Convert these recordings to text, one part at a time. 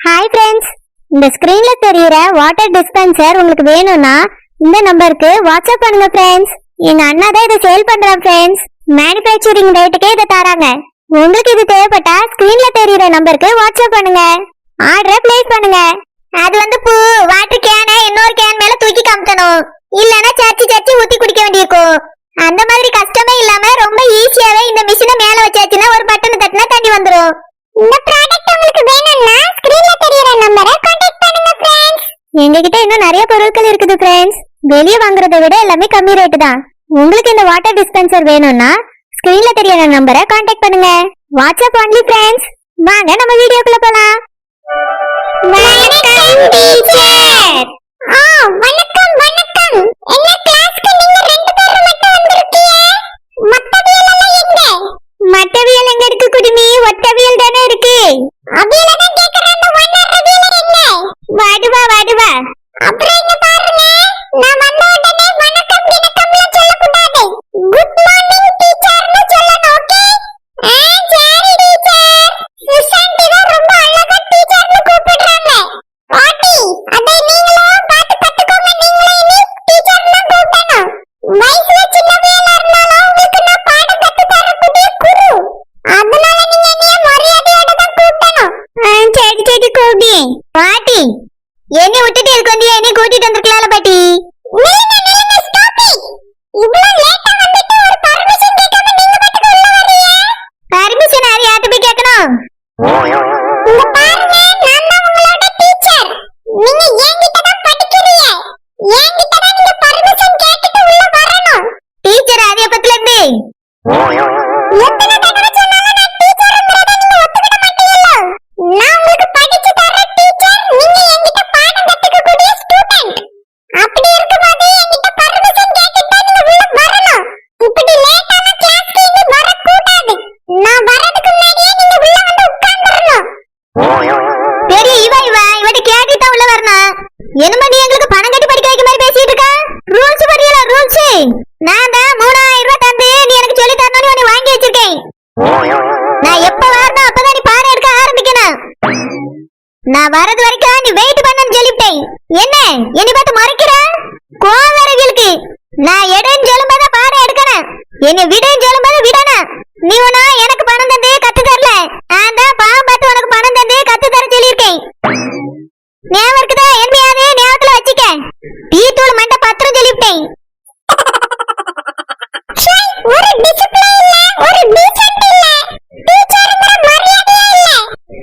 Hi friends, இந்த ஸ்கிரீன்ல தெரியுற வாட்டர் டிஸ்பென்சர் உங்களுக்கு வேணும்னா இந்த நம்பருக்கு வாட்ஸ்அப் பண்ணுங்க ஃப்ரெண்ட்ஸ். எங்க அண்ணா தான் இதை சேல் பண்றாங்க ஃப்ரெண்ட்ஸ். மேனுஃபேக்சரிங் ரேட்டுக்கே இதை தராங்க. உங்களுக்கு இது தேவைப்பட்டா ஸ்கிரீன்ல தெரியுற நம்பருக்கு வாட்ஸ்அப் பண்ணுங்க, ஆர்டரை பிளேஸ் பண்ணுங்க. அது பூ வாட்டர் கேனை இன்னொரு கேன் மேல தூக்கி காமிக்கணும், இல்லனா சர்ச்சி ஊத்தி குடிக்க வேண்டியிருக்கும். அந்த மாதிரி கஷ்டமே இல்லாம ரொம்ப ஈஸியாவே இந்த மிஷினை மேல வச்சாச்சுன்னா ஒரு பட்டன் தட்டினா தண்ணி வந்துரும். இந்த ப்ராடக்ட் உங்களுக்கு வேணும்னா ஸ்கிரீன்ல தெரியுற நம்பரை கான்டாக்ட் பண்ணுங்க फ्रेंड्स. எங்ககிட்ட இன்னும் நிறைய பொருட்கள் இருக்குது फ्रेंड्स. வெளிய வாங்குறதை விட எல்லாமே கம்மி ரேட் தான். உங்களுக்கு இந்த வாட்டர் டிஸ்பென்சர் வேணும்னா ஸ்கிரீன்ல தெரியுற நம்பரை கான்டாக்ட் பண்ணுங்க. WhatsApp only friends. வாங்க நம்ம வீடியோக்குள்ள போலாம். வணக்கம் டீச்சர். வணக்கம் வணக்கம். என்ன கிளாஸ்க்கு நீங்க ரெண்டு பேரும் மட்டும் வந்திருக்கீங்க? மத்தவியல் எல்லாம் எங்க? மத்தவியல் எங்க இருக்கு குடுமி? ஒத்தவியல் தானே இருக்கு. அவியல தான் கேக்குறேன். அந்த ஒன்னர் அவியல் எங்க? வாடுவா வாடுவா. அப்புறம் இங்க பாருங்க, நான் வந்த உடனே வணக்கம் வணக்கம்லாம் சொல்லக்கூடாது. குட் மார்னிங் டீச்சர்னு சொல்லணும். ஓகே? சரி டீச்சர். சுசாந்தி தான் ரொம்ப அழகா டீச்சர்னு கூப்பிடுறாங்க. பாட்டி, அதை நீங்களும் பார்த்து கத்துக்கோங்க. நீங்களும் இனி டீச்சர்னு கூப்பிடணும். வயசுல சின்னவையலா இருந்தாலும் உங்களுக்கு நான் பாடம் கத்து தரக்கூடிய குரு. அதனால நீங்க என்னைய மரியாதையோட தான் கூப்பிடணும். சரி கோபி. பாட்டி, என்னை விட்டுட்டு இருக்க வேண்டிய என்னை கூட்டிட்டு வந்திருக்கலாம்ல பாட்டி. நில்லுங்க ஸ்டாப் இட். இவ்வளவு லேட்டா வந்துட்டு ஒரு பர்மிஷன் கேட்காம நீங்க பாட்டுக்கு உள்ள வரீங்க. பர்மிஷன் யார்கிட்ட போய் கேட்கணும்? இங்க பாருங்க, நான் தான் உங்களோட டீச்சர். நீங்க என்கிட்ட தான் படிக்கிறீங்க. என்கிட்ட தான் நீங்க பர்மிஷன் கேட்டுட்டு உள்ள வரணும். டீச்சர் அது எப்பத்துல இருந்து? எத்தனை தடவை சொன்னாலும் நான் டீச்சர்ங்கறத நீங்க ஒத்துக்கிட மாட்டீங்களா? நான் உங்களுக்கு படிச்சு தர டீச்சர், நீங்க என்கிட்ட பாடம் கத்துக்க கூடிய ஸ்டூடண்ட். அப்படி இருக்கும்போது என்கிட்ட பர்மிஷன் கேட்டுட்டு நீங்க உள்ள வரணும். இப்படி லேட்டான கிளாஸ்க்கு இனி வர கூடாது. நான் வரதுக்கு முன்னாடியே நீங்க உள்ள வந்து உட்கார்ந்துறணும். பெரிய இவட்ட கேட்டி தான் உள்ள வரணும். என்னமா நீ எங்களுக்கு பணம் கட்டி படிக்க வைக்க மாதிரி பேசிட்டு இருக்க? ரூல்ஸ் பரியல ரூல்ஸ். நான் தான் 3000 ரூபாய் தந்து நீ எனக்கு சொல்லி தரணும்னு உன்னை வாங்கி வச்சிருக்கேன். நான் எப்ப வரணும் அப்பதான் நீ பாடம் எடுக்க ஆரம்பிக்கணும். நான் வரது வரைக்கும் நீ வெயிட் பண்ணன்னு சொல்லிட்டேன். என்ன என்னை பார்த்து மறைக்கிற? கோவரவியலுக்கு நான் எடுன்னு சொல்லும்போது பாடம் எடுக்கணும், என்னை விடுன்னு சொல்லும்போது விடணும். நீ ஒன்னா எனக்கு பணம் தந்து கத்து தரல, நான் தான் பாவம் பார்த்து உனக்கு பணம் தந்து கத்து தர சொல்லியிருக்கேன். ஞாபகம் இருக்குதா? என்னையாவது ஞாபகத்துல வச்சுக்க. டீ தூள் மண்ட பத்திரம் சொல்லிவிட்டேன். ஒரு டிசிப்ளின் இல்ல, ஒரு டீசன்ட் இல்ல, டீச்சர்ங்கற மரியாதையே இல்ல.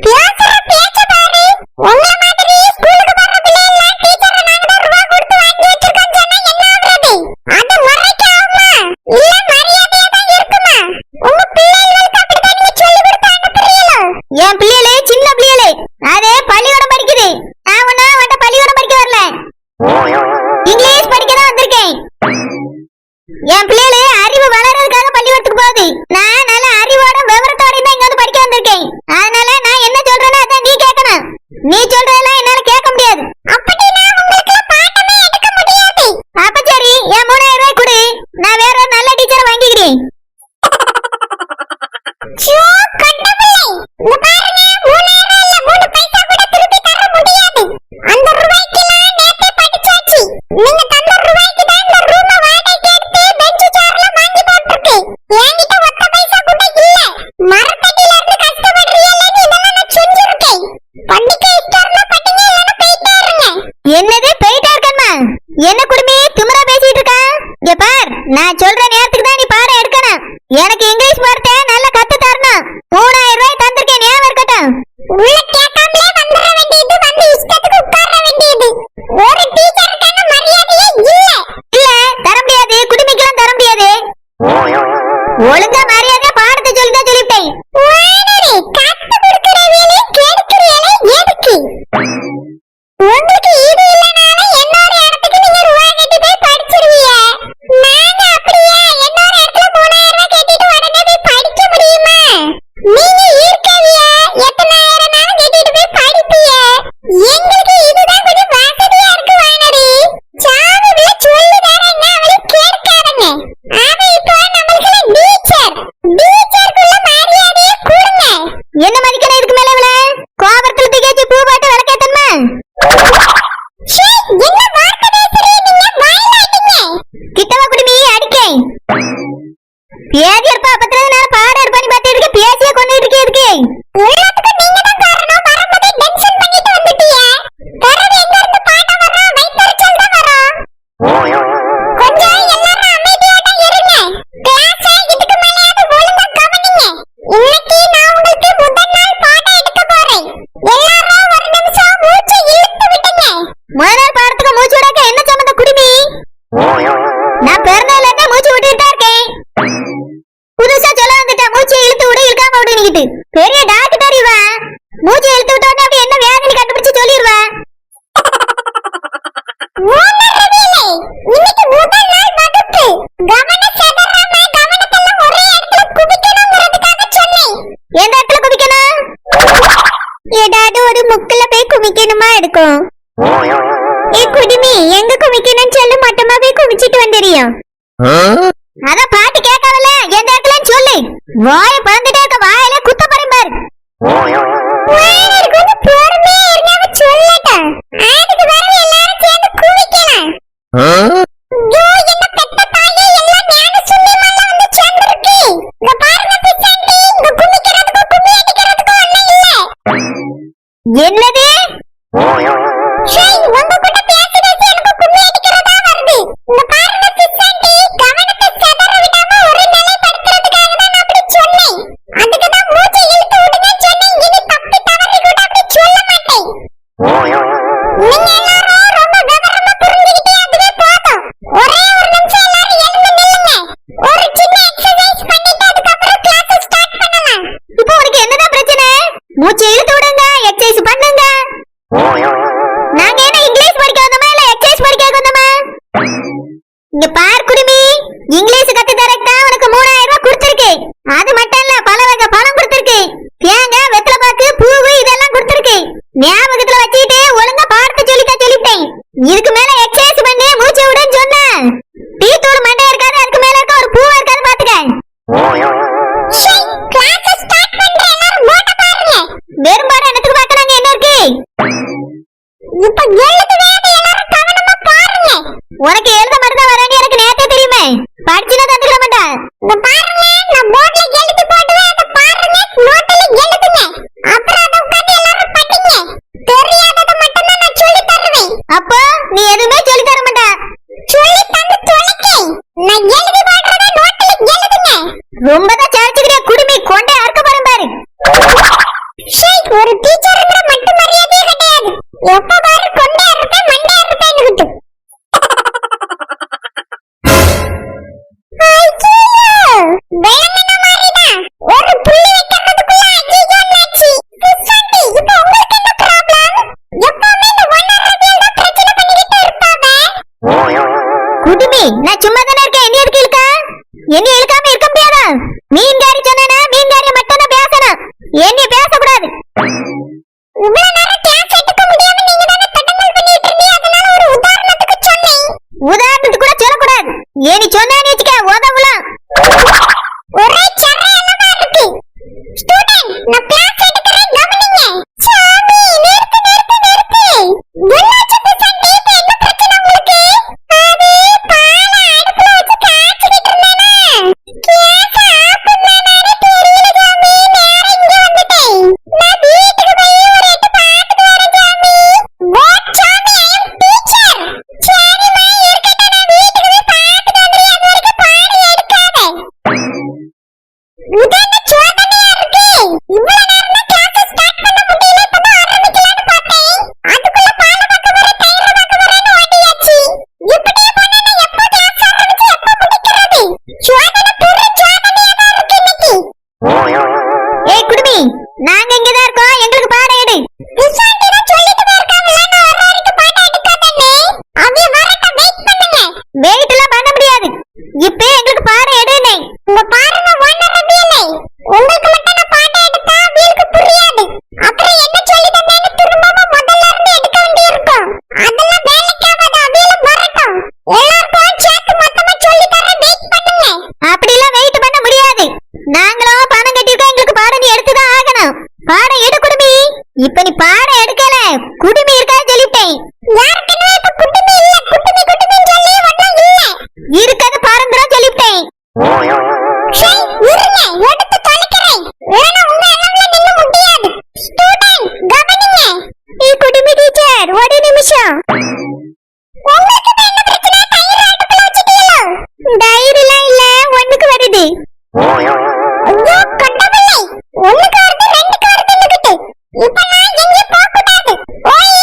பேசுற பேச்ச பாரு. உங்க மாதிரி ஸ்கூலுக்கு வர பிள்ளைங்க டீச்சரை நாங்க தான் ரூபா கொடுத்து வாங்கி வச்சிருக்கோம் சொன்னா என்ன ஆகுறது? அது மறைக்காம இல்ல மரியாதையா தான் இருக்குமா? உங்க பிள்ளைகளுக்கு அப்படிதான் நீங்க சொல்லி கொடுத்து அனுப்புறீங்களோ? என் பிள்ளைகளே சின்ன பிள்ளைகளே, அதே பள்ளிக்கூடம் படிக்குது. நான் உன்ட்ட பள்ளிக்கூடம் படிக்க வரல, இங்கிலீஷ் படிக்க தான் வந்திருக்கேன். என் பிள்ளைகளே அறிவு வளர்றதுக்காக பள்ளிக்கூடத்துக்கு போகுது. நான் நல்ல அறிவோட விவரத்தோட தான் இங்க வந்து படிக்க வந்திருக்கேன். அதனால நான் என்ன சொல்றேனோ அதான் நீ கேட்கணும். நீ சொல்றதெல்லாம் என்னால கேட்க முடியாது. அப்படினா உங்களுக்கு பாடமே எடுக்க முடியாது. அப்ப சரி, என் 3000 ரூபாய் கொடு, நான் வேற ஒரு நல்ல டீச்சரை வாங்கிக்கிறேன். சோ கடவுளே, இங்க பாருங்க, 3000 இல்ல 3 பைசா கூட திருப்பி தர முடியாது. அந்த ரூபாய்க்குலாம் நேத்தே படிச்சாச்சு. நீங்க தந்த ரூபாய்க்கு தான் இந்த ரூம வாடகைக்கு எடுத்து பெஞ்ச் சேர்லாம் வாங்கி போட்டுருக்கு. என்கிட்ட ஒத்த பைசா கூட இல்ல. மரத்தடியில இருந்து கஷ்டப்படுறீங்களேன்னு இதெல்லாம் நான் செஞ்சிருக்கேன். பண்டிகை இஷ்டம்னா பட்டிங்க, இல்லனா போயிட்டே இருங்க. என்னது போயிட்டே இருக்கமா? என்ன குடுமி திமிரா பேசிட்டு இருக்க? இங்க பார், நான் சொல்ற நேரத்துக்கு தான் நீ பாடம் எடுக்கணும். எனக்கு இங்கிலீஷ் வார்த்தை நல்லா கத்து தரணும். 3000 ரூபாய் தந்திருக்கேன், ஞாபகம் இருக்கட்டும். உள்ள கேட்காமலே வந்துற வேண்டியது, வந்து இஷ்டத்துக்கு உட்கார வேண்டியது. ஒரு டீச்சருக்கான மரியாதையே இல்ல. இல்ல தர முடியாது, குடுமிக்கெல்லாம் தர முடியாது. ஒழுங்கா மரியாதை பாடத்தை சொல்லி தான் சொல்லிட்டேன். வாடரே கத்து கொடுக்கிற வேலை கேட்கிறீங்களே எதுக்கு? உங்களுக்கு இது இல்லனாலும் இன்னொரு இடத்துக்கு நீங்க ரூபாய் கட்டி போய் படிச்சிருவீங்க. நாங்க அப்படியே இன்னொரு இடத்துல 3000 ரூபாய் கட்டிட்டு உடனே குமிக்கணுமா இருக்கும். ஏ குடிமி, எங்க குமிக்கணும்னு சொல்லு, மொத்தமாவே குமிச்சிட்டு வந்துறியும். அத பாட்டு கேட்காதல, எந்த இடத்துல சொல்லு. வாய பறந்துட்டே இருக்க, வாயில குத்த போறேன் பாரு. கொஞ்சம் பொறுமையா இருந்தா சொல்லட்டும். அதுக்கு பிறகு எல்லாரும் சேர்ந்து குமிக்கலாம். ஐயோ, என்ன பெத்த தாயே, எல்லாம் ஞான சுண்ணியமால வந்து சேர்ந்துருக்கு. இங்க பாருங்க பிச்சாண்டி, இங்க குமிக்கிறதுக்கும் கும்மி அடிக்கிறதுக்கும் ஒண்ணும் இல்ல. என்னது? ஷேய், உங்க கூட பேசி பேசி எனக்கு கும்மி அடிக்கிறதா வருது. இங்க பாருங்க பிச்சாண்டி, கவனத்தை செதற விடாம ஒரு நிலைப்படுத்துறதுக்காக தான் நான் அப்படி சொன்னேன். அதுக்கு தான் மூச்சை இழுத்து விடுங்க சொன்னேன். இனி தப்பி தவறி கூட அப்படி சொல்ல மாட்டேன். நீங்க எல்லாரும் ரொம்ப விவரமா புரிஞ்சுக்கிட்டே அதுவே போதும். ஒரே ஒரு நிமிஷம் எல்லாரும் எழுந்து நில்லுங்க. ஒரு சின்ன எக்ஸர்சைஸ் பண்ணிட்டு அதுக்கப்புறம் கிளாஸ் ஸ்டார்ட் பண்ணலாம். இப்போ உனக்கு என்னதான் பிரச்சனை? மூச்சை இழுத்து விடுங்க, எக்ஸர்சைஸ் பண்ணுங்க. நாங்க என்ன இங்கிலீஷ் படிக்க வந்தோமா இல்ல எக்ஸர்சைஸ் படிக்க வந்தோமா? இங்க பார் குடிமி, இங்கிலீஷ் கத்து தரக்கு தான் உனக்கு 3000 ரூபாய் கொடுத்திருக்கு. அது மட்டும் இல்ல, பல வகை பணம் கொடுத்திருக்கு. தேங்காய், வெத்தலை பாக்கு, பூவு இதெல்லாம் கொடுத்திருக்கு. ஞாபகத்துல வச்சிட்டு ஒழுங்கா பாடத்தை சொல்லிட்டேன். இதுக்கு மேல எக்ஸர்சைஸ் பண்ணி மூச்சை விடுன்னு சொன்னேன். டீ தூள் மண்டை இருக்காது, அதுக்கு மேல இருக்க ஒரு பூ இருக்காது பாத்துக்க. கிளாஸ் ஸ்டார்ட் பண்ற, எல்லாரும் மோட்ட பாருங்க. வெறும் பாடம் என்னத்துக்கு பாக்குறாங்க, என்ன இருக்கு? இப்ப எழுதுவே எல்லாரும் கவனமா பாருங்க. உனக்கு எழுத மட்டும் தான் வராங்க, எனக்கு நேத்தே தெரியுமே. படிச்சுனா தந்துக்க மாட்டேன். இந்த பாருங்க, நான் போர்ட்ல எழுதி போடுவேன், அத பாருங்க, நோட்ல எழுதுங்க. அப்புறம் அத உட்கார்ந்து எல்லாரும் படிங்க. தெரியாதத மட்டும் தான் நான் சொல்லி தருவேன். அப்போ நீ எதுமே சொல்லி தர மாட்டே. சொல்லி தந்து தொலைக்கே. நான் எழுதி போடுறத நோட்ல எழுதுங்க. ரொம்ப தான் சார்ஜ்கிறிய குடிமி, கொண்டே அறுக்க போறேன் பாரு. ஷேய், ஒரு டீச்சர்ங்கற மட்டும் மரியாதையே கிடையாது. எப்ப பாரு கொண்டே அறுப்பேன், மண்டே அறுப்பேன்னுகிட்டு. பயங்கர மாதிரிடா. ஒரு புள்ளி வைக்கிறதுக்குள்ள ஐயோ நாச்சி. சிஸ்டர், இப்போ உங்களுக்கு என்ன ப்ராப்ளம்? எப்பவுமே இந்த ஒன்னரதியல பிரச்சனை பண்ணிக்கிட்டே இருப்பாங்க. குடிமி, நான் சும்மா தான இருக்கேன், என்ன எதுக்கு இழுக்க? என்ன இழுக்காம இருக்க முடியாதா? மீன்காரி சொன்னா மீன்காரிய மட்டும் தான் பேசணும், என்ன பேசக்கூடாது. இவ்வளவு நேரம் கிளாஸ் எடுக்க முடியாம நீங்க தான தடங்கல் பண்ணிட்டு இருந்தீங்க, அதனால ஒரு உதாரணத்துக்கு சொன்னேன். உதாரணத்துக்கு கூட சொல்லக்கூடாது. ஏனி சொன்னானே வெச்சுக்க, உதவலாம். ஒரே சரையலமா இருக்கு. ஸ்டூடண்ட், நான் கிளாஸ் எடுக்கறேன், கவனிங்க. சாமி, நிறுத்து. என்னாச்சு பிசண்டி, என்ன பிரச்சனை உங்களுக்கு? அது பால அடுப்புல வச்சு காய்ச்சிட்டு இருந்தேனா, கேஸ் ஆஃப் பண்ணனானே தெரியல சாமி. நேரா இங்க வந்துட்டேன். நான் வீட்டுக்கு போய் ஒரு எட்டு பாத்துட்டு வரேன் சாமி. வாட் சாமி, ஐ அம் டீச்சர். சரிமா, இருக்கட்டும், நான் வீட்டுக்கு போய் பாத்துட்டு வந்துறேன். அது வரைக்கும் பாடம் எடுக்காதே. உதாரண சோதனையா இருக்கு. இவ்வளவு நேரம் தான் கிளாஸ் ஸ்டார்ட் பண்ண முடியல, இப்பதான் ஆரம்பிக்கலாம்னு பார்த்தேன். அதுக்குள்ள பால பக்க வர, தயிர் பக்க வரேன்னு ஓடியாச்சு. இப்படியே போனா எப்போ கிளாஸ் ஆரம்பிச்சு எப்போ முடிக்கிறது? சோதனை பூரா சோதனையா தான் இருக்கு இன்னைக்கு. ஏய் குடுமி, நாங்க இங்க தான் இருக்கோம், எங்களுக்கு பாடம் எடு. பிசாண்டி தான் சொல்லிட்டு போயிருக்காங்கல, நான் வர வரைக்கும் பாடம் எடுக்காதேன்னு. அவிய வரட்ட வெயிட் பண்ணுங்க. வெயிட் எல்லாம் பண்ண முடியாது, இப்போ எங்களுக்கு பாடம் எடுனே. இந்த பாருங்க ஒன்னரதியலே, உங்களுக்கு மட்டும் நான் பாடம் எடுத்தா அவியலுக்கு புரியாது. அப்புறம் என்ன சொல்லி தந்தேன்னு திரும்பவும் முதல்ல இருந்து எடுக்க வேண்டியிருக்கும். அதெல்லாம் வேலைக்காகாது, அவியலும் வரட்டும். எல்லாருக்கும் சேர்த்து மொத்தமா சொல்லி தரேன், வெயிட் பண்ணுங்க. அப்படிலாம் வெயிட் பண்ண முடியாது. நாங்களும் பணம் கட்டிருக்கோம், எங்களுக்கு பாடம் நீ எடுத்துதான் ஆகணும். பாடம் எடு குடுமி. இப்ப நீ பாடம் எடுக்கல, குடுமி இருக்கான்னு சொல்லிட்டேன். யாருக்குமே இப்ப குடுமி இல்ல, குடுமின்னு சொல்லி ஒண்ணும் இல்ல. இருக்காது பாருங்கறோம் சொல்லிட்டேன். ஷேய், இருங்க, எடுத்து தொலைக்கிறேன். வேணா உங்க எல்லாம் நில்ல முடியாது. ஸ்டூடண்ட், கவனிங்க. ஏய் குடுமி டீச்சர், ஒரு நிமிஷம். உங்களுக்கு என்ன பிரச்சனை? தயிர் அடுப்புல வச்சிட்டீங்களா? தயிர்லாம் இல்ல, ஒண்ணுக்கு வருது. ஐயோ கடவுளே, ஒண்ணுக்கு வருது, ரெண்டுக்கு வருதுன்னுகிட்டு. இப்ப நான் எங்க போக கூடாது. ஓய்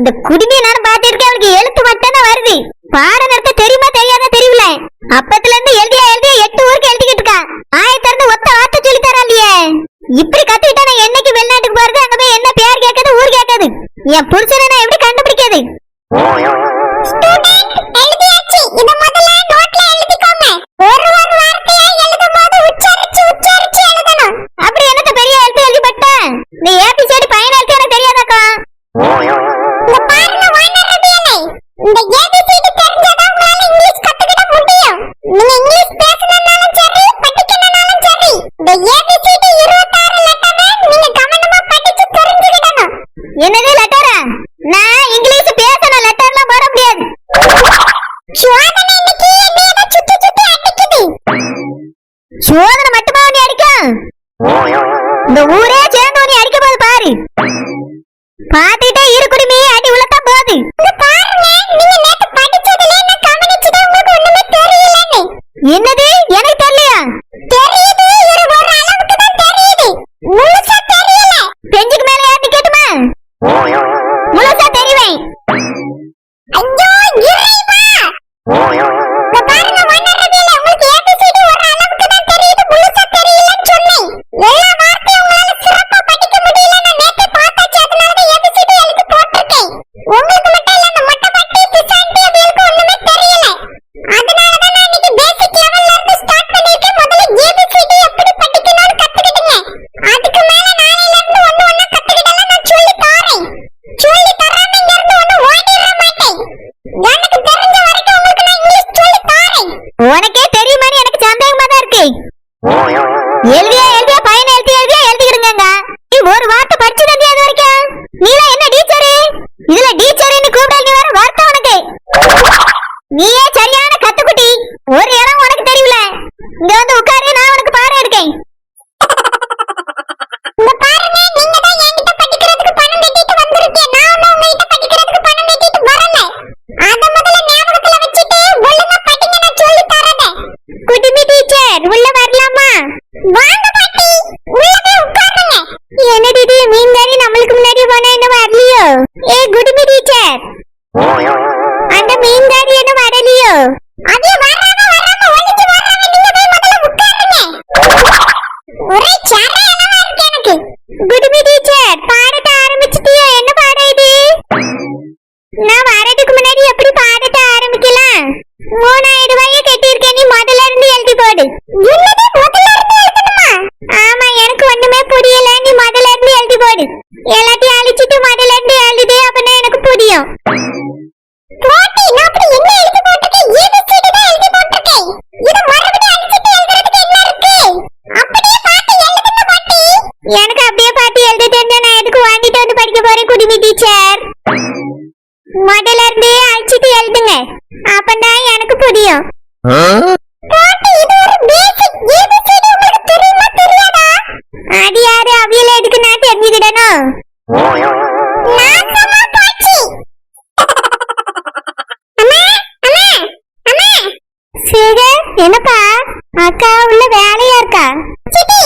இந்த குடுமையை நான் பாத்திருக்கேன். அவளுக்கு எழுத்து மட்டும் தான் வருது. பாடம் நடத்த தெரியுமா தெரியாத தெரியல. அப்பத்துல இருந்து எழுதியா 8 ஊருக்கு எழுதிக்கிட்டு இருக்கா. ஆயத்திறந்து ஒத்த வார்த்தை சொல்லி தரா இல்லையே. இப்படி கத்துக்கிட்டா நான் என்னைக்கு வெளிநாட்டுக்கு போறது? அங்க போய் என்ன பேர் கேட்காது, ஊர் கேட்காது. என் புருஷனை நான் எப்படி கண்டுபிடிக்காது? ஸ்டூடண்ட் எழுதியாச்சு. இத முதல்ல நோட்ல எழுதிக்கோங்க. ஒரு வார்த்தையை எழுதும்போது உச்சரிச்சு எழுதணும். அப்படி என்னத்த பெரிய எழுத்து எழுதி பட்டேன்? இந்த ஏபிசிடி பையன் எழுத்து எனக்கு தெரியாதாக்கா? இந்த பாருங்க வானரபியலே, இந்த ஏபிசிடி தெரிஞ்சதா உங்களால இங்கிலீஷ் கத்துக்கிட முடியும். நீங்க இங்கிலீஷ் பேசணும்னாலும் சரி, படிக்கணும்னாலும் சரி, இந்த ஏபிசிடி 26 லெட்டரை நீங்க கவனமா படிச்சு தெரிஞ்சுக்கிடணும். என்னது லெட்டரா? நான் இங்கிலீஷ் பேசணும், லெட்டர்லாம் போட முடியாது. சோதனை இன்னைக்கு என்ன சுத்தி அடிக்குது? சோதனை மட்டுமா நீ அடிக்கும்? இந்த ஊரே சேர்ந்து நீ அடிக்க போது பாரு. பாத்துட்டே இரு குடுமி, அடி உள்ளதா போகுது. இங்க பாருங்க, நீங்க நேத்து படிச்சதுல நான் கவனிச்சது உங்களுக்கு ஒண்ணுமே தெரியலன்னு. என்னது? எனக்கு தெரியலையா? தெரியுது, ஒரு அளவுக்கு தான் தெரியுது. முழுசா தெரியல. பெஞ்சுக்கு மேல ஏத்தி கேட்டுமா? முழுசா தெரிவேன். ஐயோ இறைவா! இங்க பாருங்க வானரபியலே, உங்களுக்கு ஏபிசிடி ஒரு அளவுக்கு தான் தெரியுது, முழுசா தெரியலன்னு சொன்னேன். எல்லா வார்த்தையும் உங்களால சிறப்பா படிக்க முடியல. நான் நேத்து பார்த்தாச்சு, அதனால தான் ஏபிசிடி எழுதி போட்டிருக்கேன். உங்களுக்கு மட்டும் இல்ல, அந்த மொட்டை பாட்டி பிசாண்டி அதுக்கு ஒண்ணுமே தெரியல. அதனால தான் நான் இன்னைக்கு பேசிக் லெவல்ல இருந்து ஸ்டார்ட் பண்ணிருக்கேன். முதல்ல ஏபிசிடி எப்படி படிக்கணும்னு கத்துக்கிடுங்க. அதுக்கு மேல நாளையில இருந்து ஒண்ணு ஒண்ணா கத்துக்கிடலாம். நான் சொல்லி தரேன். சொல்லி தராம இங்க இருந்து ஒண்ணு ஓடிர மாட்டேன். எனக்கு தெரிஞ்ச வரைக்கும் உங்களுக்கு நான் இங்கிலீஷ் சொல்லி தரேன். உனக்கே தெரியுமான்னு எனக்கு சந்தேகமா தான் இருக்கு. எழுதியா பையனை எழுதிக்கிடுங்க. நீ ஒரு வார்த்தை படிச்சு தந்தியா அது வரைக்கும்? நீல என்ன டீச்சரு? இதுல டீச்சர்னு கூப்பிடல் நீ வேற வார்த்தை உனக்கு. நீயே சரியான கத்துக்குட்டி. ஒரு இடம் உனக்கு தெரியல. இங்க வந்து உட்காரு, நான் உனக்கு பாடம் எடுக்கேன். இங்க பாருங்க, நீங்க தான் என்கிட்ட படிக்கிறதுக்கு பணம் கட்டிட்டு வந்திருக்கீங்க. நான் உங்ககிட்ட படிக்கிறதுக்கு பணம் கட்டிட்டு வரல. அத முதல்ல ஞாபகத்துல வச்சிட்டு ஒழுங்கா படிங்க, நான் சொல்லி தரேன். குடிமி டீச்சர் உள்ள வரலாமா? வாங்க பாட்டி, உள்ள போய் உட்காருங்க. என்னடி இது மீன்காரி நம்மளுக்கு முன்னாடி போனா என்ன வரலையோ? ஏ குடிமி டீச்சர், அந்த மீன்காரி என்ன வரலையோ? அதே வராம ஒளிஞ்சு வராம நீங்க போய் முதல்ல உட்காருங்க. ஒரே சரையலமா இருக்கு எனக்கு. குடிமி டீச்சர், பாடத்தை ஆரம்பிச்சிட்டியோ? என்ன பாடம் இது? நான் வரதுக்கு முன்னாடி எப்படி பாடத்தை ஆரம்பிக்கலாம்? 3000 ரூபாயை கட்டியிருக்கேன், நீ முதல்ல இருந்து எழுதி போடு. என்னது முதல்ல இருந்து எழுதணுமா? ஆமா, எனக்கு ஒண்ணுமே புரியல. நீ முதல்ல இருந்து எழுதி போடு. எல்லாத்தையும் அழிச்சிட்டு முதல்ல இருந்து எழுது, அப்பதான் எனக்கு புரியும். பாட்டி, நான் அப்படி என்ன எழுதி போட்டிருக்கேன்? ஏபிசிடி தான் எழுதி போட்டிருக்கேன். இத மறுபடியும் அழிச்சிட்டு எழுதுறதுக்கு என்ன இருக்கு? அப்படியே பாட்டி எழுதுங்க பாட்டி. எனக்கு அப்படியே பாட்டி எழுத தெரிஞ்சா நான் எதுக்கு வாங்கிட்டு வந்து படிக்க போறேன் குடிமி டீச்சர்? முதல்ல இருந்தே அழிச்சிட்டு எழுதுங்க, அப்பதான் எனக்கு புரியும். பாட்டி, இது ஒரு பேசிக் ஏபிசிடி, உங்களுக்கு தெரியுமா தெரியாதா? அது யாரு அவியல எதுக்கு நான் தெரிஞ்சுக்கிடணும்? நாசமா போச்சு. என்னப்பா அக்கா உள்ள வேலையா இருக்கா? சித்தி,